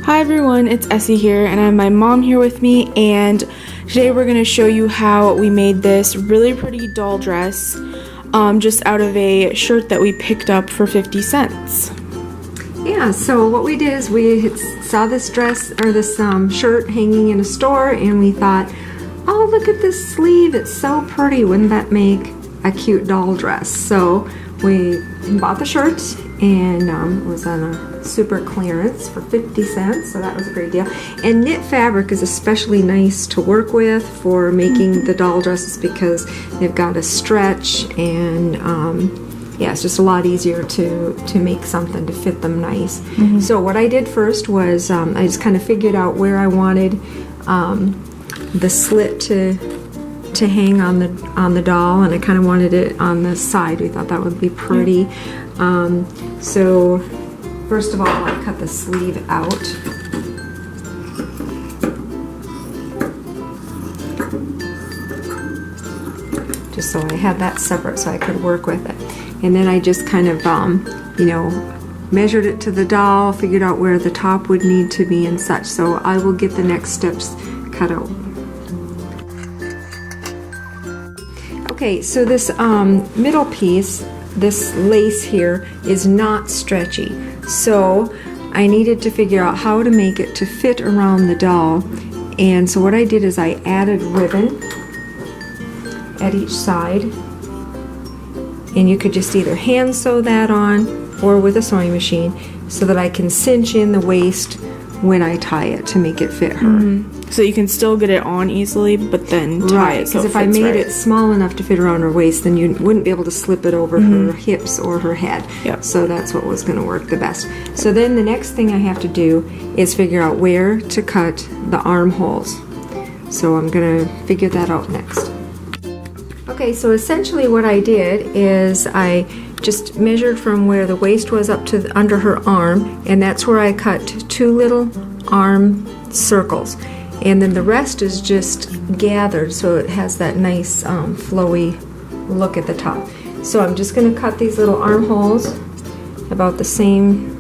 Hi everyone, it's Essie here, and I have my mom here with me, and today we're going to show you how we made this really pretty doll dress just out of a shirt that we picked up for 50 cents. Yeah, so what we did is we saw this dress, or this shirt hanging in a store, and we thought, oh, look at this sleeve, it's so pretty, wouldn't that make a cute doll dress? So we bought the shirt, and it was on a super clearance for 50 cents, so that was a great deal. And knit fabric is especially nice to work with for making the doll dresses because they've got a stretch, and yeah, it's just a lot easier to make something to fit them nice. So what I did first was I just kind of figured out where I wanted the slit to hang on the doll, and I kind of wanted it on the side. We thought that would be pretty. So first of all, I cut the sleeve out. Just so I had that separate so I could work with it. And then I just kind of, you know, measured it to the doll, figured out where the top would need to be and such. So I will get the next steps cut out. Okay, so this middle piece, this lace here, is not stretchy. So I needed to figure out how to make it to fit around the doll. And so what I did is I added ribbon at each side. And you could just either hand sew that on or with a sewing machine so that I can cinch in the waist when I tie it to make it fit her. So you can still get it on easily, but then tie it so because it if I fits made right. it small enough to fit around her waist, then you wouldn't be able to slip it over her hips or her head. Yep. So that's what was going to work the best. So then the next thing I have to do is figure out where to cut the armholes. So I'm going to figure that out next. Okay, so essentially what I did is I just measured from where the waist was up to under her arm, and that's where I cut 2 little arm circles. And then the rest is just gathered so it has that nice flowy look at the top. So I'm just going to cut these little armholes about the same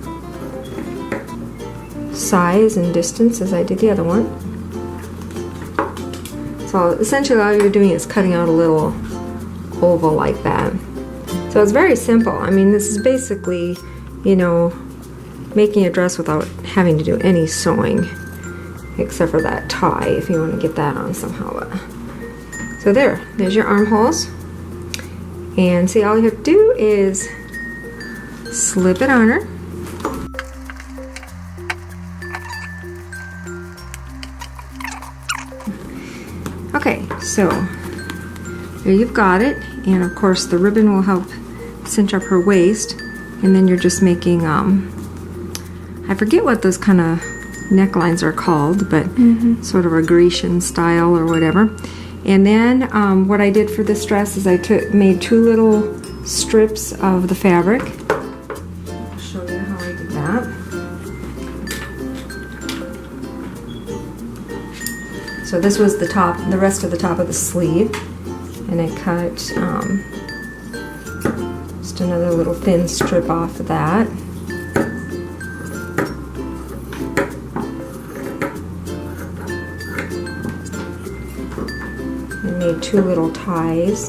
size and distance as I did the other one. So essentially all you're doing is cutting out a little oval like that. So it's very simple. I mean, this is basically, you know, making a dress without having to do any sewing, except for that tie if you want to get that on somehow. So there's your armholes. And see, all you have to do is slip it on her. Okay, so there you've got it, and of course the ribbon will help cinch up her waist, and then you're just making, I forget what those kind of necklines are called, but sort of a Grecian style or whatever. And then what I did for this dress is I made 2 little strips of the fabric. I'll show you how I did that. So this was the top, the rest of the top of the sleeve, and I cut just another little thin strip off of that. And made 2 little ties.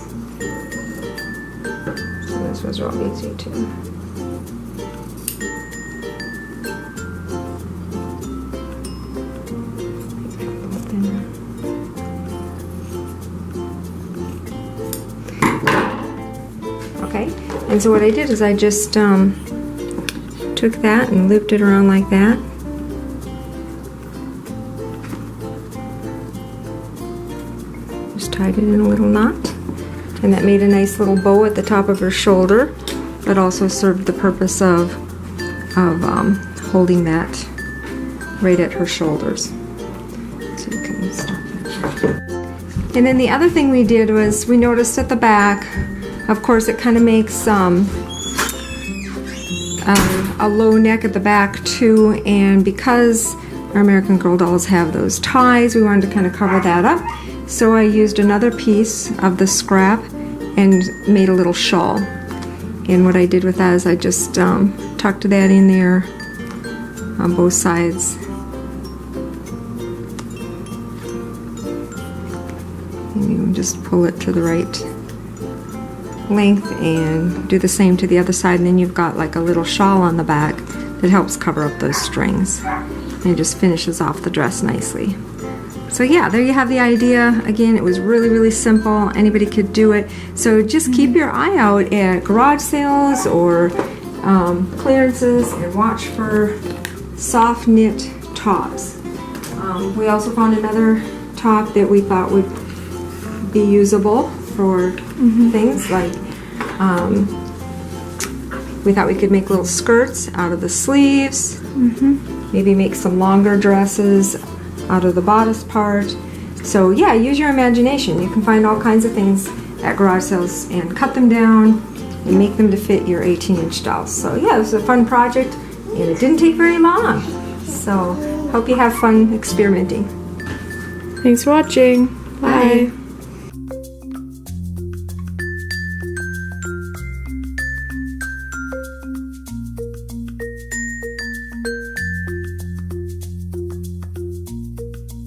So this was real easy too. Okay, and so what I did is I just took that and looped it around like that. Just tied it in a little knot, and that made a nice little bow at the top of her shoulder, but also served the purpose of holding that right at her shoulders. So you can stop it. And then the other thing we did was we noticed at the back, of course, it kind of makes a low neck at the back too, and because our American Girl dolls have those ties, we wanted to kind of cover that up. So I used another piece of the scrap and made a little shawl. And what I did with that is I just tucked that in there on both sides And you just pull it to the right length and do the same to the other side, and then you've got like a little shawl on the back that helps cover up those strings, and it just finishes off the dress nicely. So yeah, there you have the idea. Again, it was really simple. Anybody could do it. So just keep your eye out at garage sales or clearances and watch for soft knit tops. We also found another top that we thought would be usable for things like we thought we could make little skirts out of the sleeves, maybe make some longer dresses out of the bodice part. So yeah, use your imagination. You can find all kinds of things at garage sales and cut them down and make them to fit your 18-inch dolls. So yeah, this was a fun project and it didn't take very long. So hope you have fun experimenting. Thanks for watching. Bye.